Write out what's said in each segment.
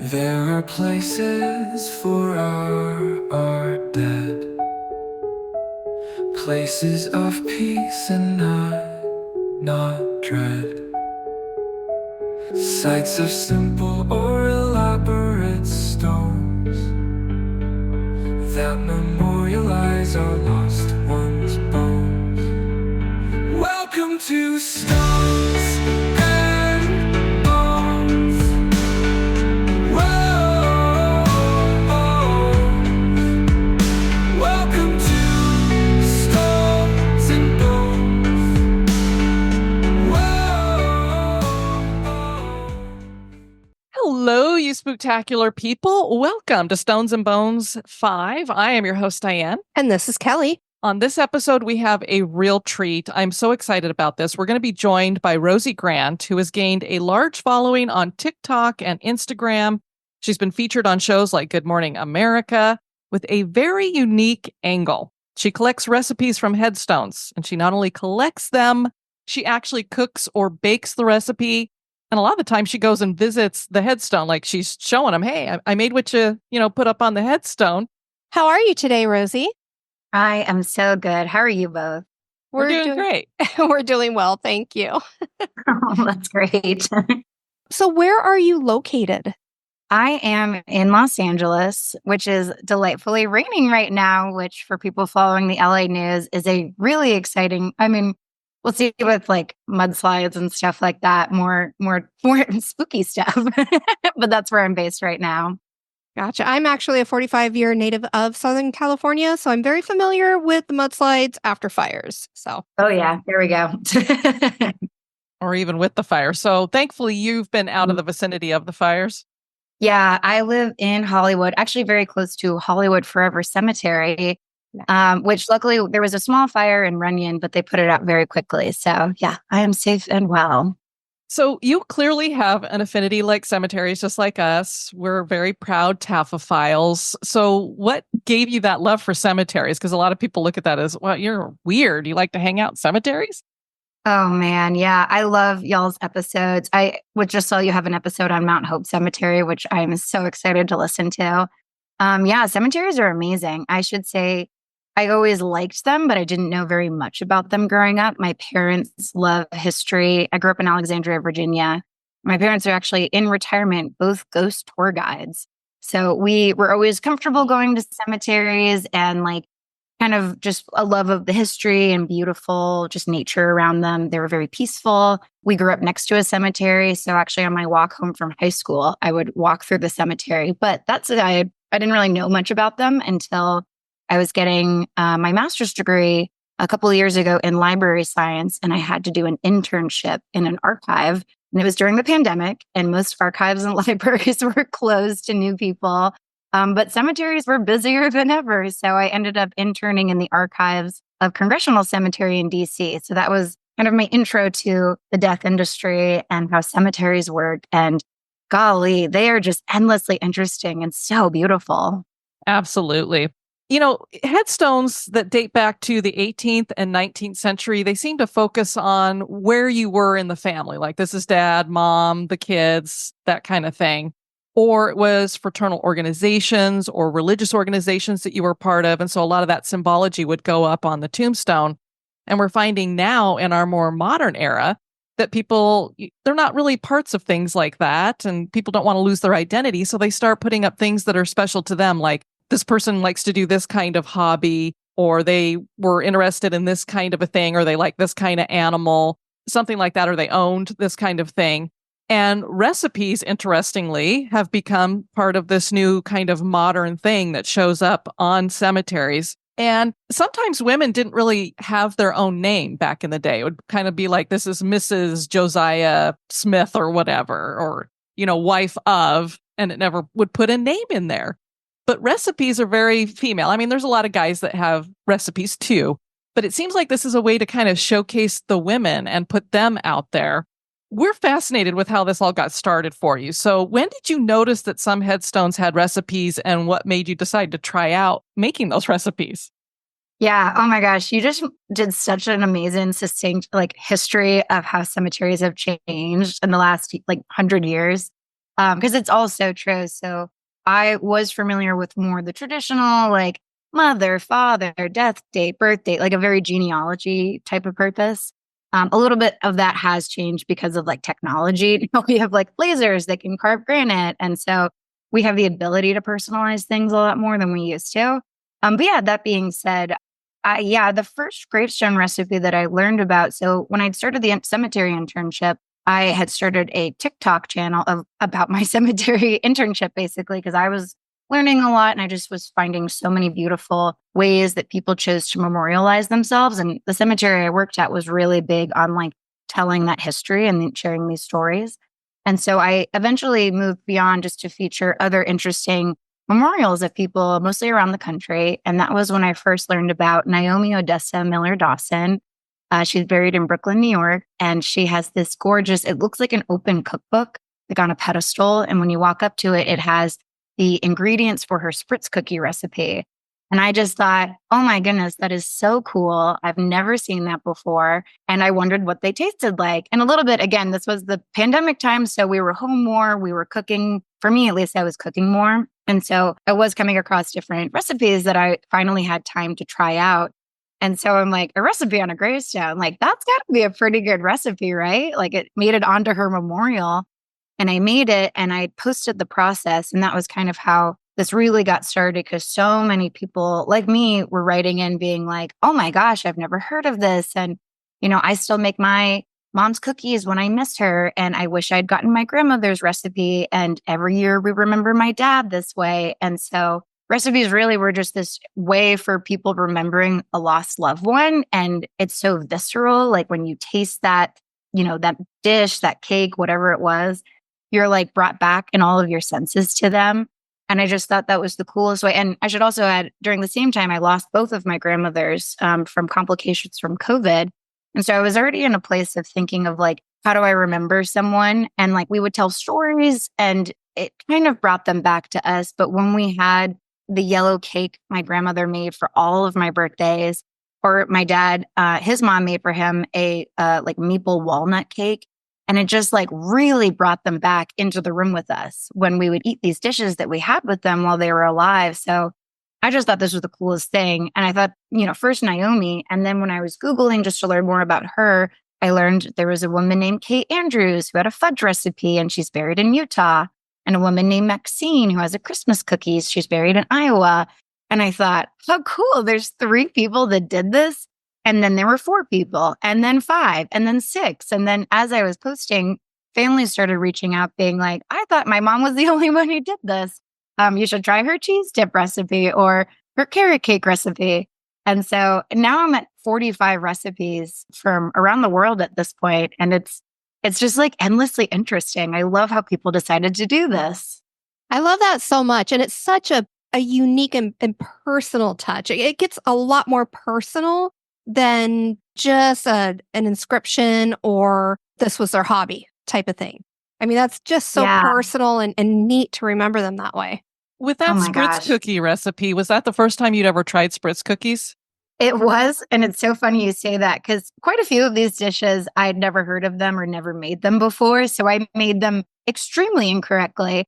There are places for our dead, places of peace and not dread, sites of simple or elaborate stones that memorialize our lost ones' bones. Welcome to Stones and Bones. Whoa, welcome to Stones and Bones. Whoa. Hello, you spooktacular people. Welcome to Stones and Bones 5. I am your host, Diane. And this is Kelly. On this episode, we have a real treat. I'm so excited about this. We're going to be joined by Rosie Grant, who has gained a large following on TikTok and Instagram. She's been featured on shows like Good Morning America with a very unique angle. She collects recipes from headstones, and she not only collects them, she actually cooks or bakes the recipe. And a lot of the time she goes and visits the headstone, like she's showing them, hey, I made what you put up on the headstone. How are you today, Rosie? I am so good. How are you both? We're doing great. We're doing well, thank you. Oh, that's great. So where are you located? I am in Los Angeles, which is delightfully raining right now, which for people following the LA news is a really exciting, we'll see with like mudslides and stuff like that, more spooky stuff. But that's where I'm based right now. Gotcha. I'm actually a 45-year native of Southern California, so I'm very familiar with the mudslides after fires. So, Oh yeah, there we go. Or even with the fire. So thankfully you've been out of the vicinity of the fires. Yeah, I live in Hollywood, actually very close to Hollywood Forever Cemetery, which luckily there was a small fire in Runyon, but they put it out very quickly. So yeah, I am safe and well. So you clearly have an affinity like cemeteries, just like us. We're very proud Taphophiles. So what gave you that love for cemeteries? Because a lot of people look at that as, well, you're weird. You like to hang out in cemeteries? Oh man, yeah, I love y'all's episodes. I would just saw you have an episode on Mount Hope Cemetery, which I am so excited to listen to. Yeah, cemeteries are amazing. I should say I always liked them, but I didn't know very much about them growing up. My parents love history. I grew up in Alexandria, Virginia. My parents are actually in retirement, both ghost tour guides. So we were always comfortable going to cemeteries and like kind of just a love of the history and beautiful, just nature around them. They were very peaceful. We grew up next to a cemetery. So actually on my walk home from high school, I would walk through the cemetery. But that's it. I didn't really know much about them until I was getting my master's degree a couple of years ago in library science. And I had to do an internship in an archive. And it was during the pandemic. And most archives and libraries were closed to new people. But cemeteries were busier than ever. So I ended up interning in the archives of Congressional Cemetery in DC. So that was kind of my intro to the death industry and how cemeteries work. And golly, they are just endlessly interesting and so beautiful. Absolutely. Headstones that date back to the 18th and 19th century, they seem to focus on where you were in the family. Like this is dad, mom, the kids, that kind of thing. Or it was fraternal organizations or religious organizations that you were part of. And so a lot of that symbology would go up on the tombstone. And we're finding now in our more modern era that people, they're not really parts of things like that. And people don't want to lose their identity. So they start putting up things that are special to them, like this person likes to do this kind of hobby, or they were interested in this kind of a thing, or they like this kind of animal, something like that, or they owned this kind of thing. And recipes, interestingly, have become part of this new kind of modern thing that shows up on cemeteries. And sometimes women didn't really have their own name back in the day. It would kind of be like, this is Mrs. Josiah Smith or whatever, or, wife of, and it never would put a name in there. But recipes are very female. I mean, there's a lot of guys that have recipes too, but it seems like this is a way to kind of showcase the women and put them out there. We're fascinated with how this all got started for you. So when did you notice that some headstones had recipes, and what made you decide to try out making those recipes? Yeah. Oh my gosh. You just did such an amazing, succinct history of how cemeteries have changed in the last 100 years. because it's all so true. So I was familiar with more the traditional, like mother, father, death date, birth date, like a very genealogy type of purpose. A little bit of that has changed because of like technology. We have like lasers that can carve granite. And so we have the ability to personalize things a lot more than we used to. But yeah, that being said, the first gravestone recipe that I learned about. So when I started the cemetery internship, I had started a TikTok channel about my cemetery internship, basically, because I was learning a lot and I just was finding so many beautiful ways that people chose to memorialize themselves. And the cemetery I worked at was really big on like telling that history and then sharing these stories. And so I eventually moved beyond just to feature other interesting memorials of people, mostly around the country. And that was when I first learned about Naomi Odessa Miller Dawson. She's buried in Brooklyn, New York, and she has this gorgeous, it looks like an open cookbook, like on a pedestal. And when you walk up to it, it has the ingredients for her spritz cookie recipe. And I just thought, oh my goodness, that is so cool. I've never seen that before. And I wondered what they tasted like. And a little bit, again, this was the pandemic time. So we were home more. We were cooking. For me, at least, I was cooking more. And so I was coming across different recipes that I finally had time to try out. And so I'm like, a recipe on a gravestone, like that's got to be a pretty good recipe, right? Like it made it onto her memorial. And I made it and I posted the process. And that was kind of how this really got started because so many people like me were writing in being like, oh my gosh, I've never heard of this. And, I still make my mom's cookies when I miss her. And I wish I'd gotten my grandmother's recipe. And every year we remember my dad this way. And so recipes really were just this way for people remembering a lost loved one. And it's so visceral. Like when you taste that, that dish, that cake, whatever it was, you're like brought back in all of your senses to them. And I just thought that was the coolest way. And I should also add, during the same time, I lost both of my grandmothers from complications from COVID. And so I was already in a place of thinking of like, how do I remember someone? And like we would tell stories and it kind of brought them back to us. But when we had the yellow cake my grandmother made for all of my birthdays, or my dad, his mom made for him a like maple walnut cake. And it just like really brought them back into the room with us when we would eat these dishes that we had with them while they were alive. So I just thought this was the coolest thing. And I thought, first Naomi. And then when I was Googling just to learn more about her, I learned there was a woman named Kate Andrews who had a fudge recipe and she's buried in Utah. And a woman named Maxine who has a Christmas cookies. She's buried in Iowa. And I thought, how cool. There's 3 people that did this. And then there were 4 people, and then 5, and then 6. And then as I was posting, families started reaching out being like, I thought my mom was the only one who did this. You should try her cheese dip recipe or her carrot cake recipe. And so now I'm at 45 recipes from around the world at this point, and it's just like endlessly interesting. I love how people decided to do this. I love that so much. And it's such a unique and personal touch. It gets a lot more personal than just an inscription or this was their hobby type of thing. I mean, that's just so personal and neat to remember them that way. With that spritz cookie recipe, was that the first time you'd ever tried spritz cookies? It was. And it's so funny you say that because quite a few of these dishes, I'd never heard of them or never made them before. So I made them extremely incorrectly,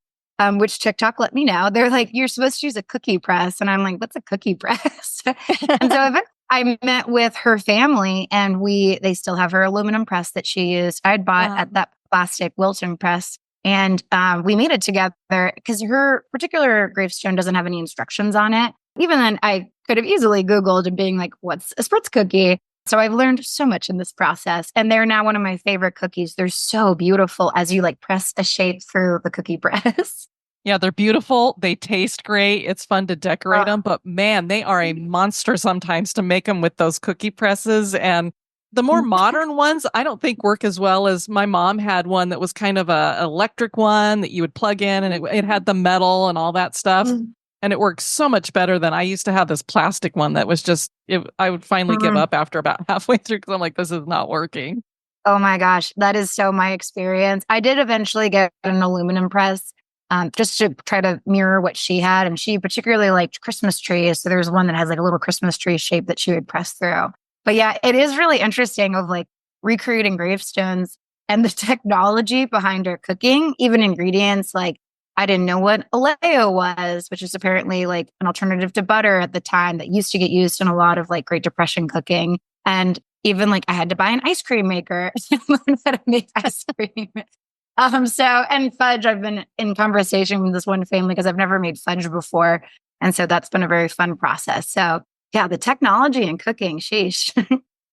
which TikTok let me know. They're like, you're supposed to use a cookie press. And I'm like, what's a cookie press? And so I met with her family and they still have her aluminum press that she used. I'd bought at that plastic Wilton press and we made it together because her particular gravestone doesn't have any instructions on it. Even then, I could have easily Googled and being like, what's a spritz cookie? So I've learned so much in this process. And they're now one of my favorite cookies. They're so beautiful as you like press a shape through the cookie press. Yeah, they're beautiful. They taste great. It's fun to decorate them. But man, they are a monster sometimes to make them with those cookie presses. And the more modern ones, I don't think work as well as my mom had one that was kind of an electric one that you would plug in and it had the metal and all that stuff. And it works so much better than I used to have this plastic one that was just, I would finally give up after about halfway through because I'm like, this is not working. Oh my gosh, that is so my experience. I did eventually get an aluminum press just to try to mirror what she had. And she particularly liked Christmas trees. So there's one that has like a little Christmas tree shape that she would press through. But yeah, it is really interesting of like recreating gravestones. and the technology behind our cooking, even ingredients like I didn't know what Oleo was, which is apparently like an alternative to butter at the time that used to get used in a lot of like Great Depression cooking. And even like I had to buy an ice cream maker to learn how to make ice cream. And fudge, I've been in conversation with this one family because I've never made fudge before. And so that's been a very fun process. So yeah, the technology and cooking, sheesh.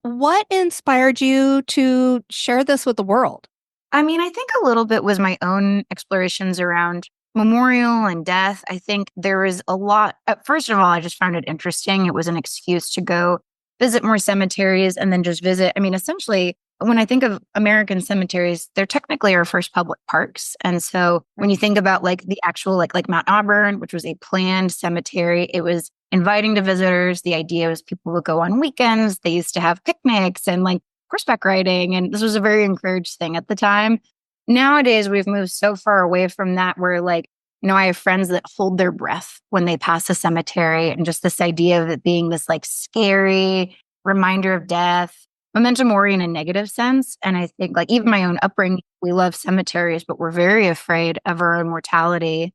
What inspired you to share this with the world? I mean, I think a little bit was my own explorations around memorial and death. I think there was a lot. First of all, I just found it interesting. It was an excuse to go visit more cemeteries and then just visit. I mean, essentially, when I think of American cemeteries, they're technically our first public parks. And so when you think about like the actual like Mount Auburn, which was a planned cemetery, it was inviting to visitors. The idea was people would go on weekends. They used to have picnics and like horseback riding. And this was a very encouraged thing at the time. Nowadays, we've moved so far away from that where like, I have friends that hold their breath when they pass a cemetery and just this idea of it being this like scary reminder of death, memento mori in a negative sense. And I think like even my own upbringing, we love cemeteries, but we're very afraid of our own mortality.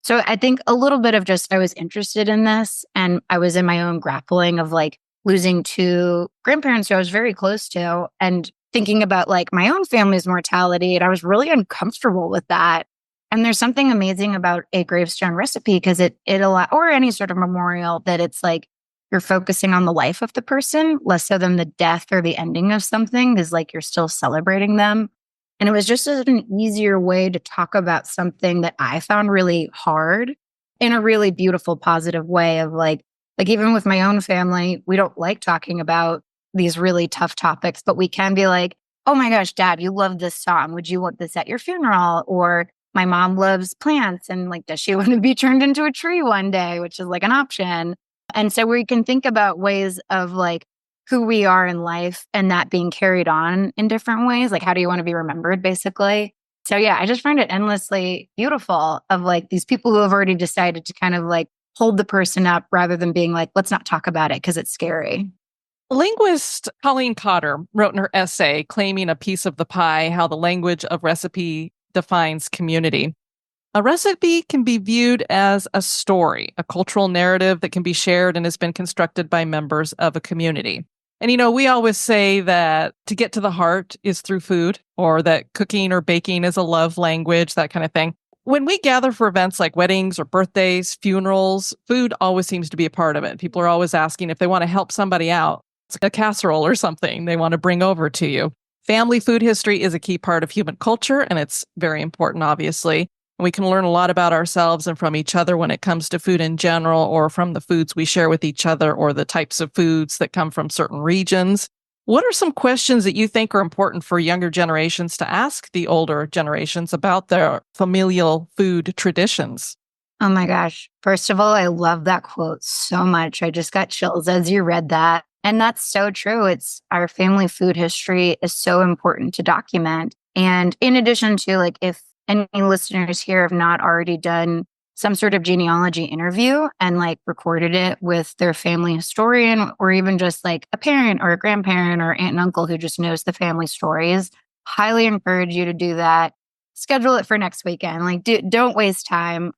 So I think a little bit of just, I was interested in this and I was in my own grappling of like losing two grandparents who I was very close to and thinking about like my own family's mortality. And I was really uncomfortable with that. And there's something amazing about a gravestone recipe because it allows, or any sort of memorial, that it's like you're focusing on the life of the person, less so than the death or the ending of something, is like you're still celebrating them. And it was just an easier way to talk about something that I found really hard in a really beautiful, positive way of like even with my own family, we don't like talking about these really tough topics, but we can be like, oh my gosh, Dad, you love this song. Would you want this at your funeral? Or my mom loves plants and like, does she want to be turned into a tree one day, which is like an option. And so we can think about ways of like who we are in life and that being carried on in different ways. Like, how do you want to be remembered, basically? So yeah, I just find it endlessly beautiful of like these people who have already decided to kind of like hold the person up rather than being like, let's not talk about it because it's scary. Linguist Colleen Cotter wrote in her essay, Claiming a Piece of the Pie, How the Language of Recipe Defines Community. A recipe can be viewed as a story, a cultural narrative that can be shared and has been constructed by members of a community. And, we always say that to get to the heart is through food, or that cooking or baking is a love language, that kind of thing. When we gather for events like weddings or birthdays, funerals, food always seems to be a part of it. People are always asking if they want to help somebody out. It's a casserole or something they want to bring over to you. Family food history is a key part of human culture, and it's very important, obviously. And we can learn a lot about ourselves and from each other when it comes to food in general, or from the foods we share with each other, or the types of foods that come from certain regions. What are some questions that you think are important for younger generations to ask the older generations about their familial food traditions? Oh my gosh. First of all, I love that quote so much. I just got chills as you read that. And that's so true. It's our family food history is so important to document. And in addition to like, if any listeners here have not already done some sort of genealogy interview and like recorded it with their family historian, or even just like a parent or a grandparent or aunt and uncle who just knows the family stories, highly encourage you to do that. Schedule it for next weekend. Like, don't waste time.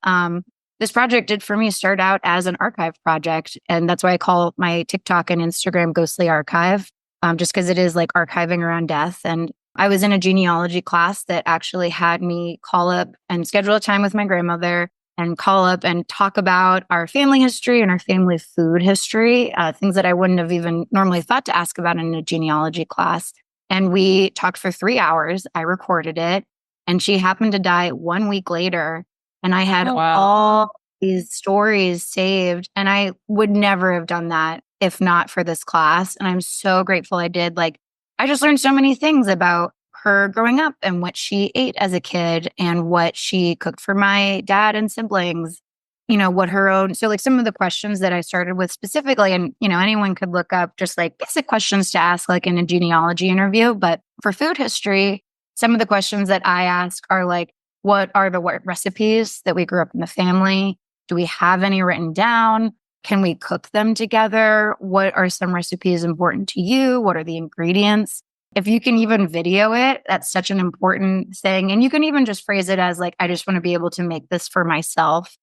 This project did for me start out as an archive project. And that's why I call my TikTok and Instagram Ghostly Archive, just because it is like archiving around death. And I was in a genealogy class that actually had me call up and schedule a time with my grandmother and call up and talk about our family history and our family food history, things that I wouldn't have even normally thought to ask about in a genealogy class. And we talked for 3 hours. I recorded it. And she happened to die 1 week later. And I had all these stories saved. And I would never have done that if not for this class. And I'm so grateful I did. Like, I just learned so many things about her growing up and what she ate as a kid and what she cooked for my dad and siblings, what her own. So like some of the questions that I started with specifically, and, anyone could look up just like basic questions to ask like in a genealogy interview. But for food history, some of the questions that I ask are like, what are the recipes that we grew up in the family? Do we have any written down? Can we cook them together? What are some recipes important to you? What are the ingredients? If you can even video it, that's such an important thing. And you can even just phrase it as like, I just want to be able to make this for myself.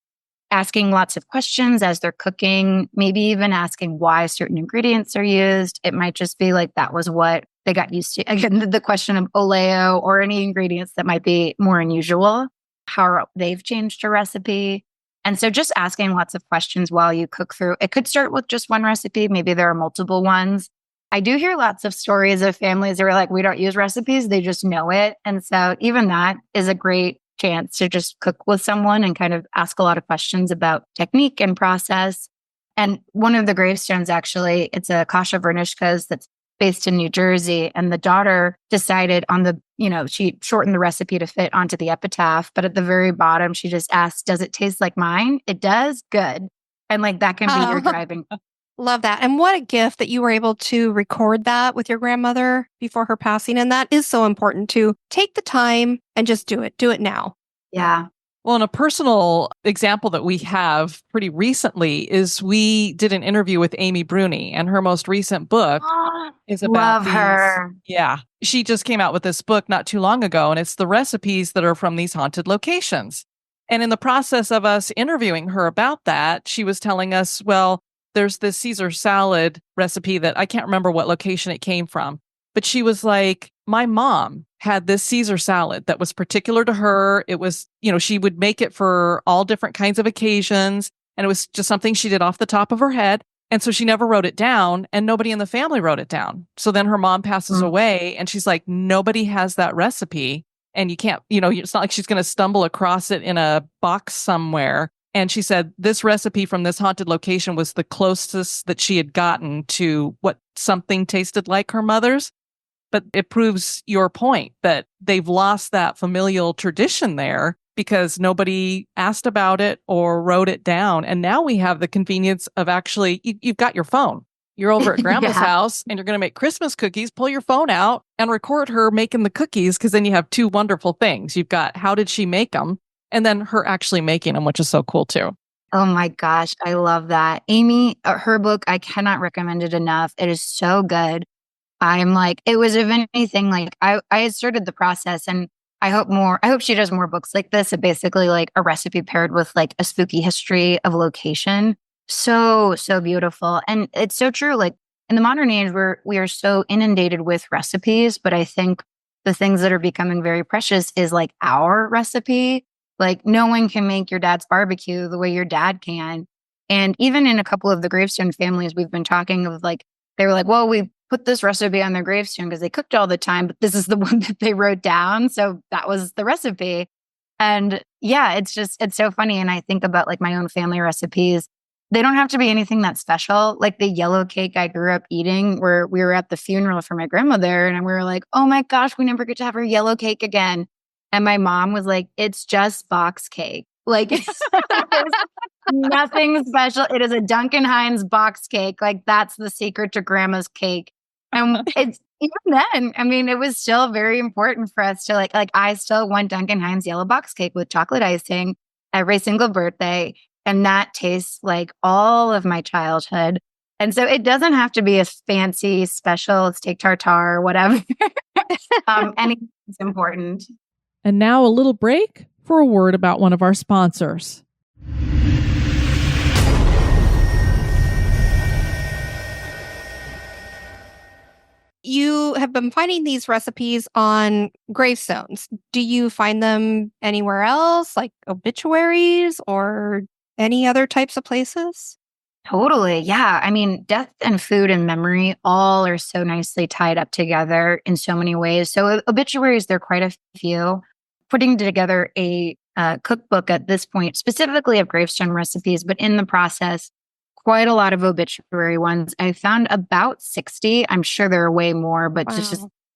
Asking lots of questions as they're cooking, maybe even asking why certain ingredients are used. It might just be like that was what they got used to. Again, the question of oleo or any ingredients that might be more unusual, how they've changed a recipe. And so just asking lots of questions while you cook through. It could start with just one recipe. Maybe there are multiple ones. I do hear lots of stories of families that are like, we don't use recipes, they just know it. And so even that is a great chance to just cook with someone and kind of ask a lot of questions about technique and process. And one of the gravestones, actually, it's a Kasha Vernishka's that's based in New Jersey. And the daughter decided on the, she shortened the recipe to fit onto the epitaph. But at the very bottom, she just asked, does it taste like mine? It does? Good. And like that can be your driving. Love that. And what a gift that you were able to record that with your grandmother before her passing. And that is so important to take the time and just do it. Do it now. Yeah. Well, and a personal example that we have pretty recently is we did an interview with Amy Bruni, and her most recent book is about Love her. Yeah. She just came out with this book not too long ago, and it's the recipes that are from these haunted locations. And in the process of us interviewing her about that, she was telling us, well, there's this Caesar salad recipe that I can't remember what location it came from, but she was like, my mom had this Caesar salad that was particular to her. It was, she would make it for all different kinds of occasions. And it was just something she did off the top of her head. And so she never wrote it down, and nobody in the family wrote it down. So then her mom passes away, and she's like, nobody has that recipe. And you can't, it's not like she's going to stumble across it in a box somewhere. And she said this recipe from this haunted location was the closest that she had gotten to what something tasted like her mother's. But it proves your point that they've lost that familial tradition there because nobody asked about it or wrote it down. And now we have the convenience of actually, you've got your phone. You're over at grandma's house and you're going to make Christmas cookies, pull your phone out and record her making the cookies, because then you have two wonderful things. You've got how did she make them? And then her actually making them, which is so cool too. Oh my gosh, I love that. Amy, her book, I cannot recommend it enough. It is so good. I'm like, it was, if anything, like I had started the process, and I hope she does more books like this. It basically like a recipe paired with like a spooky history of location. So beautiful. And it's so true. Like in the modern age, we are so inundated with recipes, but I think the things that are becoming very precious is like our recipe. Like no one can make your dad's barbecue the way your dad can. And even in a couple of the gravestone families we've been talking of, like, they were like, well, we put this recipe on their gravestone because they cooked all the time, but this is the one that they wrote down. So that was the recipe. And yeah, it's so funny. And I think about like my own family recipes. They don't have to be anything that special. Like the yellow cake I grew up eating, where we were at the funeral for my grandmother, and we were like, oh my gosh, we never get to have our yellow cake again. And my mom was like, it's just box cake. Like it's nothing special. It is a Duncan Hines box cake. Like that's the secret to grandma's cake. And it's even then, I mean, it was still very important for us to like I still want Duncan Hines yellow box cake with chocolate icing every single birthday. And that tastes like all of my childhood. And so it doesn't have to be a fancy special steak tartare or whatever. Anything's important. And now a little break for a word about one of our sponsors. You have been finding these recipes on gravestones. Do you find them anywhere else, like obituaries or any other types of places? Totally. Yeah. I mean, death and food and memory all are so nicely tied up together in so many ways. So obituaries, there are quite a few. Putting together a cookbook at this point, specifically of gravestone recipes, but in the process, quite a lot of obituary ones. I found about 60. I'm sure there are way more, but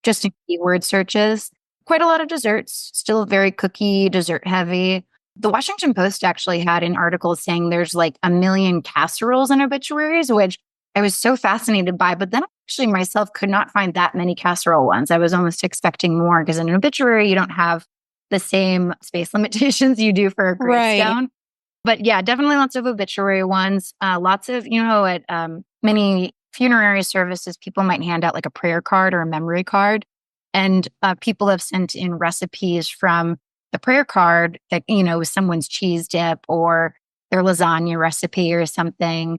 just in keyword searches. Quite a lot of desserts, still very cookie, dessert heavy. The Washington Post actually had an article saying there's like 1 million casseroles in obituaries, which I was so fascinated by. But then I actually myself could not find that many casserole ones. I was almost expecting more, because in an obituary, you don't have the same space limitations you do for a gravestone. Right. But yeah, definitely lots of obituary ones. Lots of, at many funerary services, people might hand out like a prayer card or a memory card. And people have sent in recipes from the prayer card that, with someone's cheese dip or their lasagna recipe or something,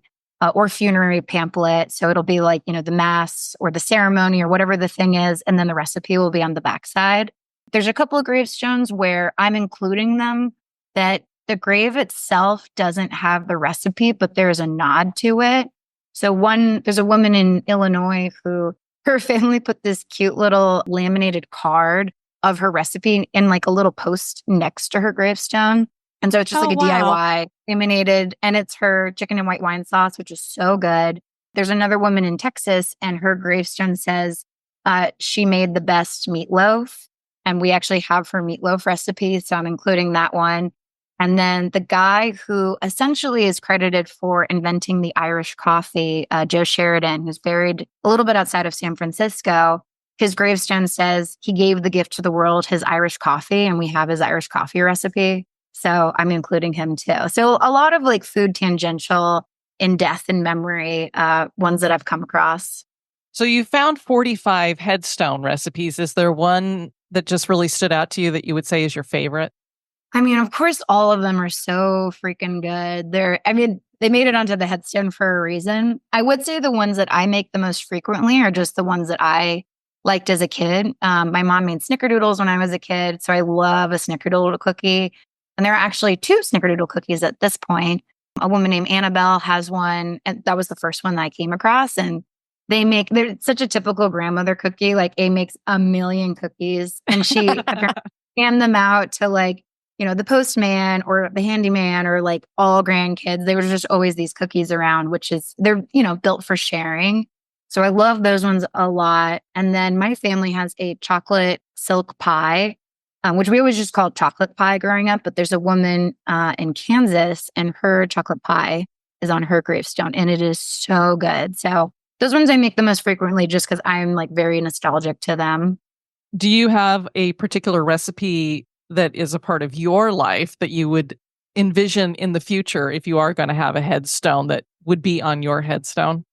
or funerary pamphlet. So it'll be like, the mass or the ceremony or whatever the thing is. And then the recipe will be on the backside. There's a couple of gravestones where I'm including them that the grave itself doesn't have the recipe, but there's a nod to it. So there's a woman in Illinois who her family put this cute little laminated card of her recipe in like a little post next to her gravestone. And so it's just like a DIY laminated, and it's her chicken and white wine sauce, which is so good. There's another woman in Texas, and her gravestone says she made the best meatloaf. And we actually have her meatloaf recipe. So I'm including that one. And then the guy who essentially is credited for inventing the Irish coffee, Joe Sheridan, who's buried a little bit outside of San Francisco, his gravestone says he gave the gift to the world, his Irish coffee, and we have his Irish coffee recipe. So I'm including him too. So a lot of like food tangential in death and memory ones that I've come across. So you found 45 headstone recipes. Is there one that just really stood out to you that you would say is your favorite? I mean, of course, all of them are so freaking good. They made it onto the headstone for a reason. I would say the ones that I make the most frequently are just the ones that I liked as a kid. My mom made snickerdoodles when I was a kid, so I love a snickerdoodle cookie. And there are actually 2 snickerdoodle cookies at this point. A woman named Annabelle has one, and that was the first one that I came across. And they're such a typical grandmother cookie. Like, A makes a million cookies, and she hand them out to like, the postman or the handyman or like all grandkids. They were just always these cookies around, they're built for sharing. So I love those ones a lot. And then my family has a chocolate silk pie, which we always just called chocolate pie growing up. But there's a woman in Kansas, and her chocolate pie is on her gravestone, and it is so good. So those ones I make the most frequently just because I'm like very nostalgic to them. Do you have a particular recipe that is a part of your life that you would envision in the future if you are going to have a headstone that would be on your headstone?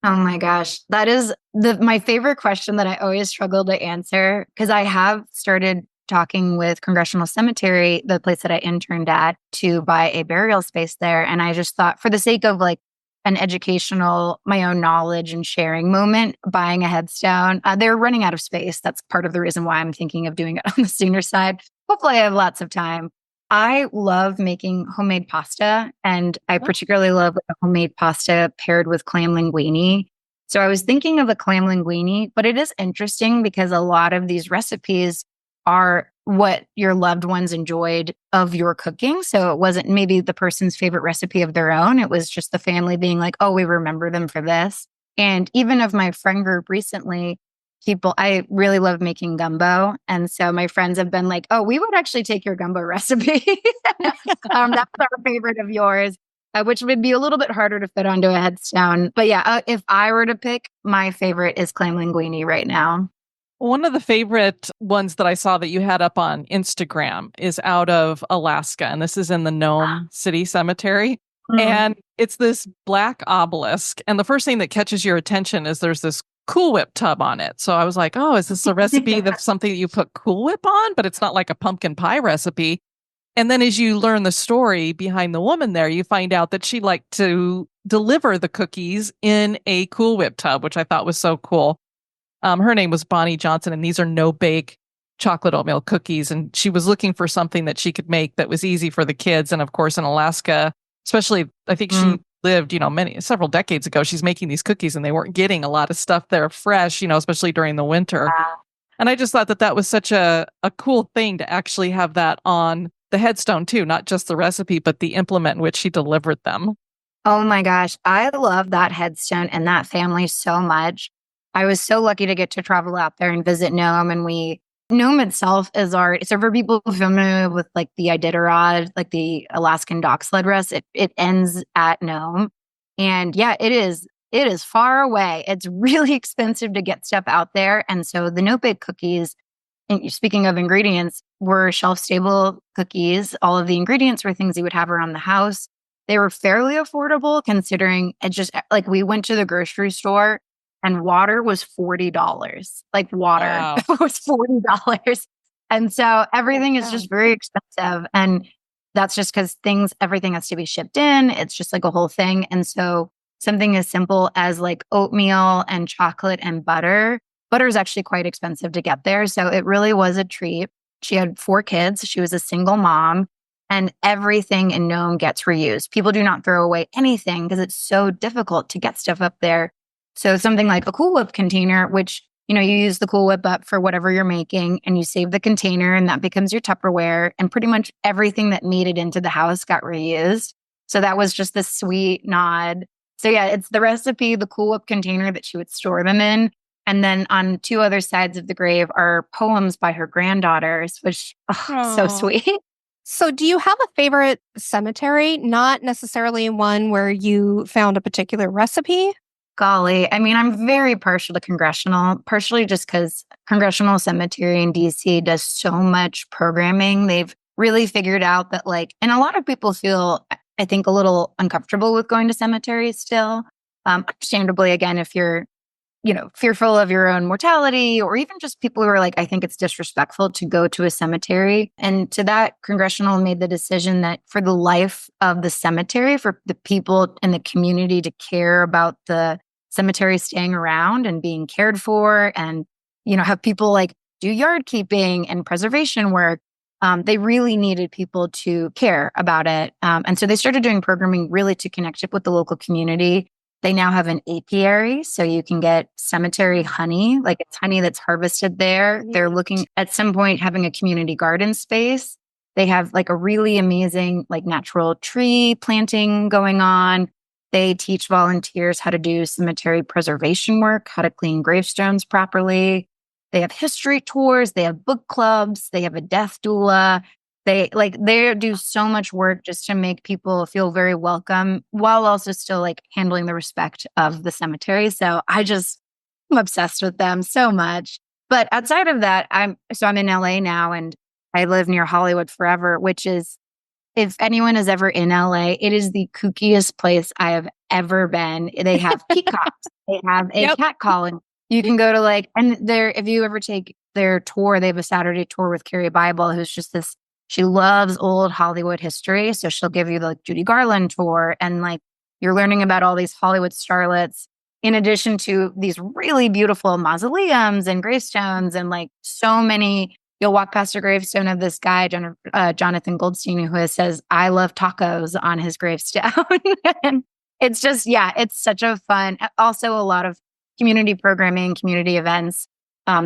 Oh my gosh. That is my favorite question that I always struggle to answer, because I have started talking with Congressional Cemetery, the place that I interned at, to buy a burial space there. And I just thought, for the sake of like an educational, my own knowledge and sharing moment, buying a headstone. They're running out of space. That's part of the reason why I'm thinking of doing it on the sooner side. Hopefully I have lots of time. I love making homemade pasta, and I particularly love a homemade pasta paired with clam linguine. So I was thinking of a clam linguine, but it is interesting because a lot of these recipes are what your loved ones enjoyed of your cooking. So it wasn't maybe the person's favorite recipe of their own. It was just the family being like, oh, we remember them for this. And even of my friend group recently, I really love making gumbo. And so my friends have been like, oh, we would actually take your gumbo recipe. That's our favorite of yours, which would be a little bit harder to fit onto a headstone. But yeah, if I were to pick, my favorite is clam linguine right now. One of the favorite ones that I saw that you had up on Instagram is out of Alaska, and this is in the Nome City Cemetery. And it's this black obelisk. And the first thing that catches your attention is there's this Cool Whip tub on it. So I was like, oh, is this a recipe that's something that you put Cool Whip on? But it's not like a pumpkin pie recipe. And then as you learn the story behind the woman there, you find out that she liked to deliver the cookies in a Cool Whip tub, which I thought was so cool. Her name was Bonnie Johnson, and these are no-bake chocolate oatmeal cookies. And she was looking for something that she could make that was easy for the kids. And of course, in Alaska, especially, I think she lived, several decades ago, she's making these cookies, and they weren't getting a lot of stuff there fresh, especially during the winter. Wow. And I just thought that was such a cool thing to actually have that on the headstone too, not just the recipe, but the implement in which she delivered them. Oh my gosh. I love that headstone and that family so much. I was so lucky to get to travel out there and visit Nome. And Nome itself is so for people familiar with like the Iditarod, like the Alaskan dock sled rest, it ends at Nome. And yeah, it is far away. It's really expensive to get stuff out there. And so the no-bake cookies, and speaking of ingredients, were shelf-stable cookies. All of the ingredients were things you would have around the house. they were fairly affordable considering it just like we went to the grocery store and water was $40. Like water Wow. was $40. And so everything is just very expensive. And that's just because everything has to be shipped in. It's just like a whole thing. And so something as simple as like oatmeal and chocolate and butter. Butter is actually quite expensive to get there. So it really was a treat. She had 4 kids. She was a single mom, and everything in Nome gets reused. People do not throw away anything because it's so difficult to get stuff up there. So something like a Cool Whip container, which, you use the Cool Whip up for whatever you're making and you save the container and that becomes your Tupperware, and pretty much everything that made it into the house got reused. So that was just this sweet nod. So yeah, it's the recipe, the Cool Whip container that she would store them in. And then on 2 other sides of the grave are poems by her granddaughters, which so sweet. So do you have a favorite cemetery? Not necessarily one where you found a particular recipe? Golly, I mean, I'm very partial to Congressional, partially just because Congressional Cemetery in DC does so much programming. They've really figured out that, like, and a lot of people feel, I think, a little uncomfortable with going to cemeteries still. Understandably, again, if you're, fearful of your own mortality, or even just people who are like, I think it's disrespectful to go to a cemetery. And to that, Congressional made the decision that for the life of the cemetery, for the people in the community to care about the cemetery staying around and being cared for, and have people like do yard keeping and preservation work. They really needed people to care about it, and so they started doing programming really to connect it with the local community. They now have an apiary, so you can get cemetery honey, like it's honey that's harvested there. They're looking at some point having a community garden space. They have like a really amazing like natural tree planting going on. They teach volunteers how to do cemetery preservation work, how to clean gravestones properly. They have history tours. They have book clubs. They have a death doula. They do so much work just to make people feel very welcome while also still like handling the respect of the cemetery. So I'm obsessed with them so much. But outside of that, I'm in LA now and I live near Hollywood Forever, which is, if anyone is ever in LA, it is the kookiest place I have ever been. They have peacocks. They have a cat calling. You can go to if you ever take their tour, they have a Saturday tour with Carrie Bible, who's just this, she loves old Hollywood history. So she'll give you the Judy Garland tour, and like you're learning about all these Hollywood starlets, in addition to these really beautiful mausoleums and gravestones, and like so many. You'll walk past a gravestone of this guy, Jonathan Goldstein, who says, "I love tacos" on his gravestone. And it's just, it's such a fun, also a lot of community programming, community events.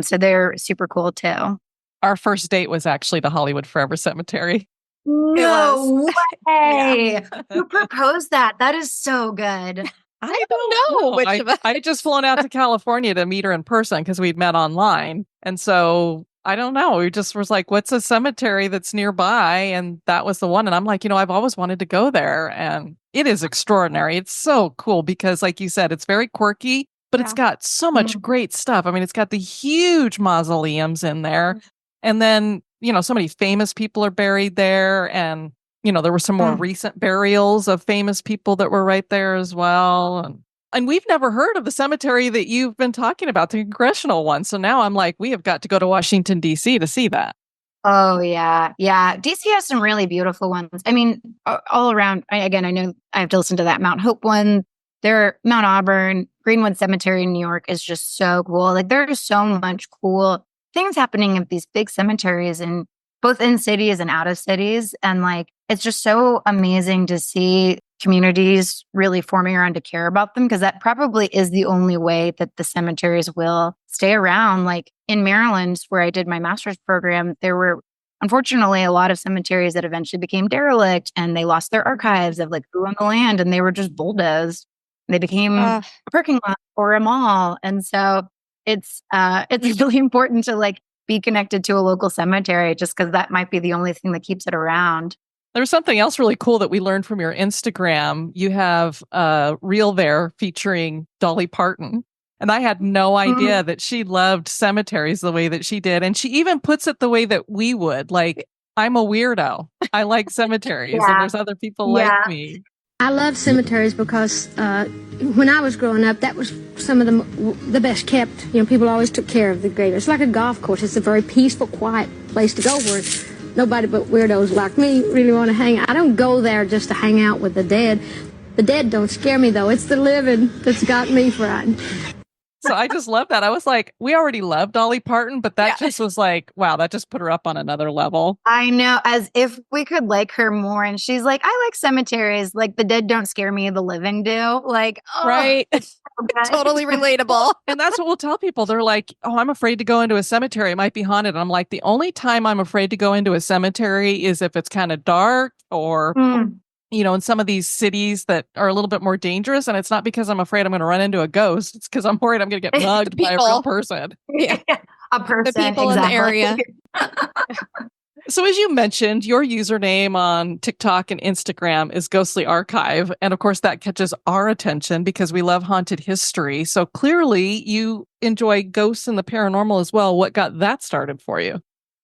So they're super cool too. Our first date was actually to Hollywood Forever Cemetery. No way. Who proposed that? That is so good. I don't know. which of us. I had just flown out to California to meet her in person because we'd met online. And so I don't know. We just was like, what's a cemetery that's nearby? And that was the one. And I'm like, I've always wanted to go there. And it is extraordinary. It's so cool because, like you said, it's very quirky, but it's got so much great stuff. I mean, it's got the huge mausoleums in there. And then, so many famous people are buried there. And, there were some more recent burials of famous people that were right there as well. And we've never heard of the cemetery that you've been talking about, the Congressional one. So now I'm like, we have got to go to Washington, D.C. to see that. Oh, yeah. Yeah. DC has some really beautiful ones. I mean, all around. I know I have to listen to that Mount Hope one. Mount Auburn, Greenwood Cemetery in New York is just so cool. Like there's so much cool things happening at these big cemeteries, and both in cities and out of cities. And like, it's just so amazing to see communities really forming around to care about them, because that probably is the only way that the cemeteries will stay around. Like in Maryland, where I did my master's program, there were unfortunately a lot of cemeteries that eventually became derelict, and they lost their archives of like who owned the land, and they were just bulldozed. They became a parking lot or a mall. And so it's really important to like be connected to a local cemetery, just because that might be the only thing that keeps it around. There's something else really cool that we learned from your Instagram. You have a reel there featuring Dolly Parton. And I had no idea that she loved cemeteries the way that she did. And she even puts it the way that we would. Like, I'm a weirdo. I like cemeteries. And there's other people like me. I love cemeteries because when I was growing up, that was some of the best kept. You know, people always took care of the grave. It's like a golf course. It's a very peaceful, quiet place to go where nobody but weirdos like me really want to hang out. I don't go there just to hang out with the dead. The dead don't scare me, though. It's the living that's got me frightened. So I just love that. I was like, we already love Dolly Parton, but that just was like, wow, that just put her up on another level. I know, as if we could like her more. And she's like, I like cemeteries. Like, the dead don't scare me, the living do. Like, oh, Right. it's so good. Totally relatable. And that's what we'll tell people. They're like, oh, I'm afraid to go into a cemetery. It might be haunted. And I'm like, the only time I'm afraid to go into a cemetery is if it's kind of dark or, you know, in some of these cities that are a little bit more dangerous. And it's not because I'm afraid I'm going to run into a ghost. It's because I'm worried I'm going to get mugged by a real person. Yeah. A person. The people in the area. So as you mentioned, your username on TikTok and Instagram is Ghostly Archive. And of course, that catches our attention because we love haunted history. So clearly you enjoy ghosts and the paranormal as well. What got that started for you?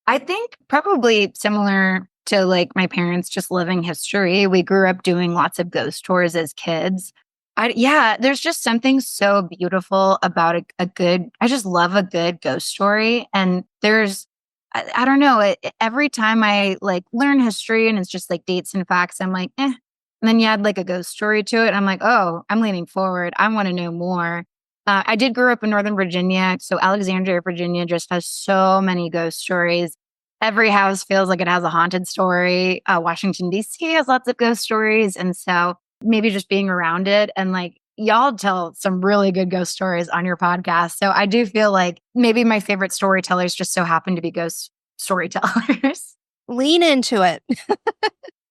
I think probably similar to like my parents just living history. We grew up doing lots of ghost tours as kids. There's just something so beautiful about a good, I just love a good ghost story. And I don't know, every time I like learn history and it's just like dates and facts, I'm like, And then you add like a ghost story to it. I'm like, oh, I'm leaning forward. I want to know more. I did grow up in Northern Virginia. So Alexandria, Virginia just has so many ghost stories. Every house feels like it has a haunted story. Washington, D.C. has lots of ghost stories. And so maybe just being around it and like y'all tell some really good ghost stories on your podcast. So I do feel like maybe my favorite storytellers just so happen to be ghost storytellers. Lean into it.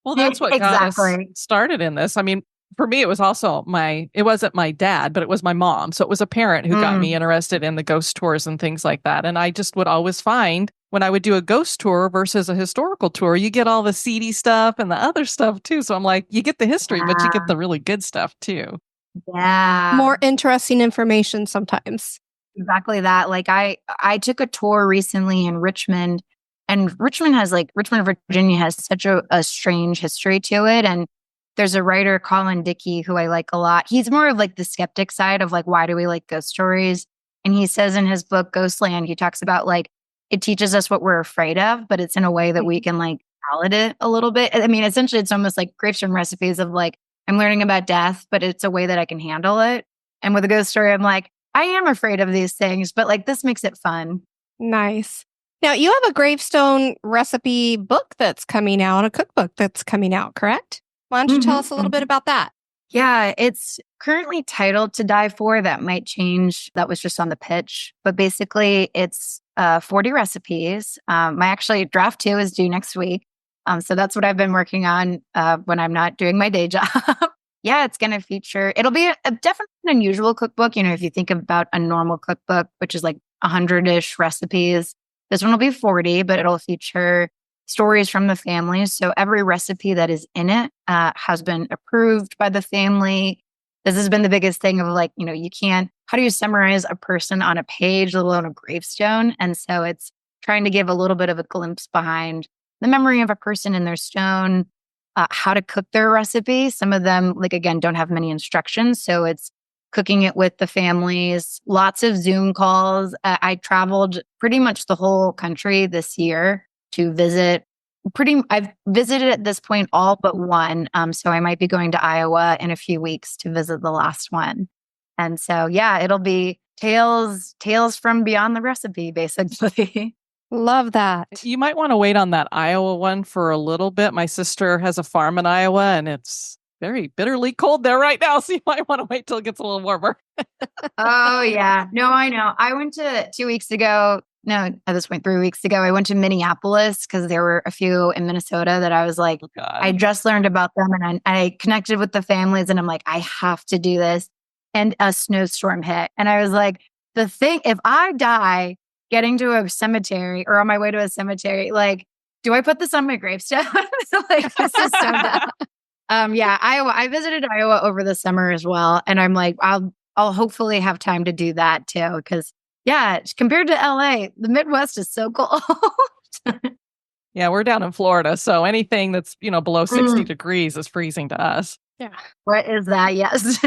Well, that's what got us started in this. I mean, for me, it was also it wasn't my dad, but it was my mom. So it was a parent who got me interested in the ghost tours and things like that. And I just would always find when I would do a ghost tour versus a historical tour, you get all the seedy stuff and the other stuff too. So I'm like, you get the history, but you get the really good stuff too. Yeah. More interesting information sometimes. Exactly that. Like I took a tour recently in Richmond, and Richmond, Virginia has such a strange history to it. And there's a writer, Colin Dickey, who I like a lot. He's more of like the skeptic side of like, why do we like ghost stories? And he says in his book, Ghostland, he talks about like, it teaches us what we're afraid of, but it's in a way that we can like validate it a little bit. I mean, essentially it's almost like gravestone recipes of like, I'm learning about death, but it's a way that I can handle it. And with a ghost story, I'm like, I am afraid of these things, but like this makes it fun. Nice. Now, you have a gravestone recipe book that's coming out, a cookbook that's coming out, correct? Why don't you tell us a little bit about that? Yeah, it's currently titled To Die For. That might change. That was just on the pitch. But basically, it's 40 recipes. My actually draft 2 is due next week. So that's what I've been working on when I'm not doing my day job. Yeah, it's going to feature, it'll be a definitely an unusual cookbook. You know, if you think about a normal cookbook, which is like 100-ish recipes, this one will be 40, but it'll feature stories from the family. So every recipe that is in it has been approved by the family. This has been the biggest thing of like, you know, how do you summarize a person on a page, let alone a gravestone? And so it's trying to give a little bit of a glimpse behind the memory of a person in their stone, how to cook their recipe. Some of them, like, again, don't have many instructions. So it's cooking it with the families, lots of Zoom calls. I traveled pretty much the whole country this year to visit. I've visited at this point all but one. So I might be going to Iowa in a few weeks to visit the last one. And so, yeah, it'll be tales from beyond the recipe, basically. Love that. You might want to wait on that Iowa one for a little bit. My sister has a farm in Iowa and it's very bitterly cold there right now. So you might want to wait till it gets a little warmer. Oh, yeah. No, I know. I went to 2 weeks ago. No, at this point, 3 weeks ago, I went to Minneapolis because there were a few in Minnesota that I was like, Oh, God. I just learned about them and I connected with the families and I'm like, I have to do this. And a snowstorm hit. And I was like, if I die getting to a cemetery or on my way to a cemetery, like, do I put this on my gravestone? Like, this is so dumb. Yeah, Iowa. I visited Iowa over the summer as well. And I'm like, I'll hopefully have time to do that too. Because yeah, compared to LA, the Midwest is so cold. Yeah, we're down in Florida, so anything that's, below 60 degrees is freezing to us. What is that? Yes.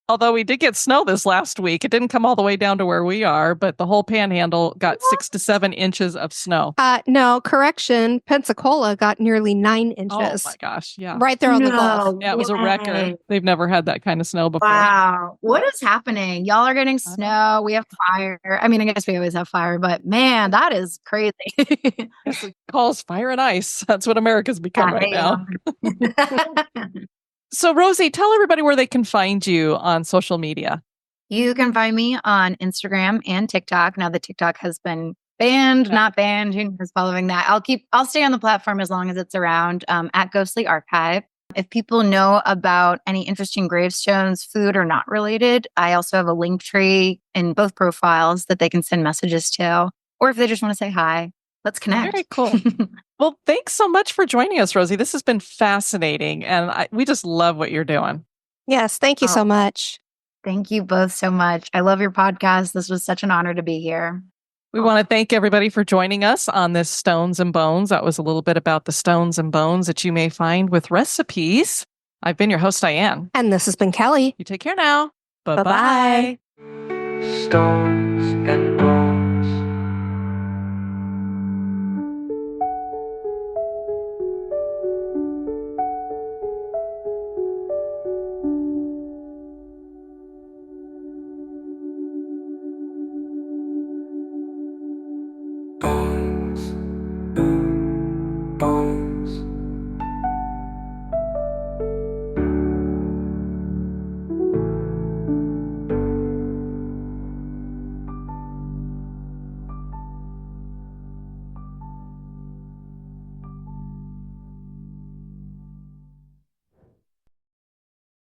Although we did get snow this last week. It didn't come all the way down to where we are, but the whole panhandle got 6 to 7 inches of snow. No, correction. Pensacola got nearly 9 Oh inches. my gosh, yeah. Right there on the Gulf. Yeah, it was a record. way. They've never had that kind of snow before. Wow. What is happening? Y'all are getting know. snow. We have fire. I mean, I guess we always have fire, but man, that is crazy. Yes, it calls fire and ice. That's what America's become right now. So, Rosie, tell everybody where they can find you on social media. You can find me on Instagram and TikTok. Now the TikTok has been banned, not banned. Who knows following that? I'll stay on the platform as long as it's around, at Ghostly Archive. If people know about any interesting gravestones, food or not related, I also have a link tree in both profiles that they can send messages to. Or if they just want to say hi, let's connect. Very cool. Well, thanks so much for joining us, Rosie. This has been fascinating, and we just love what you're doing. Yes, thank you so much. Thank you both so much. I love your podcast. This was such an honor to be here. We want to thank everybody for joining us on this Stones and Bones. That was a little bit about the stones and bones that you may find with recipes. I've been your host, Diane. And this has been Kelly. You take care now. Bye-bye. Bye-bye. Stones and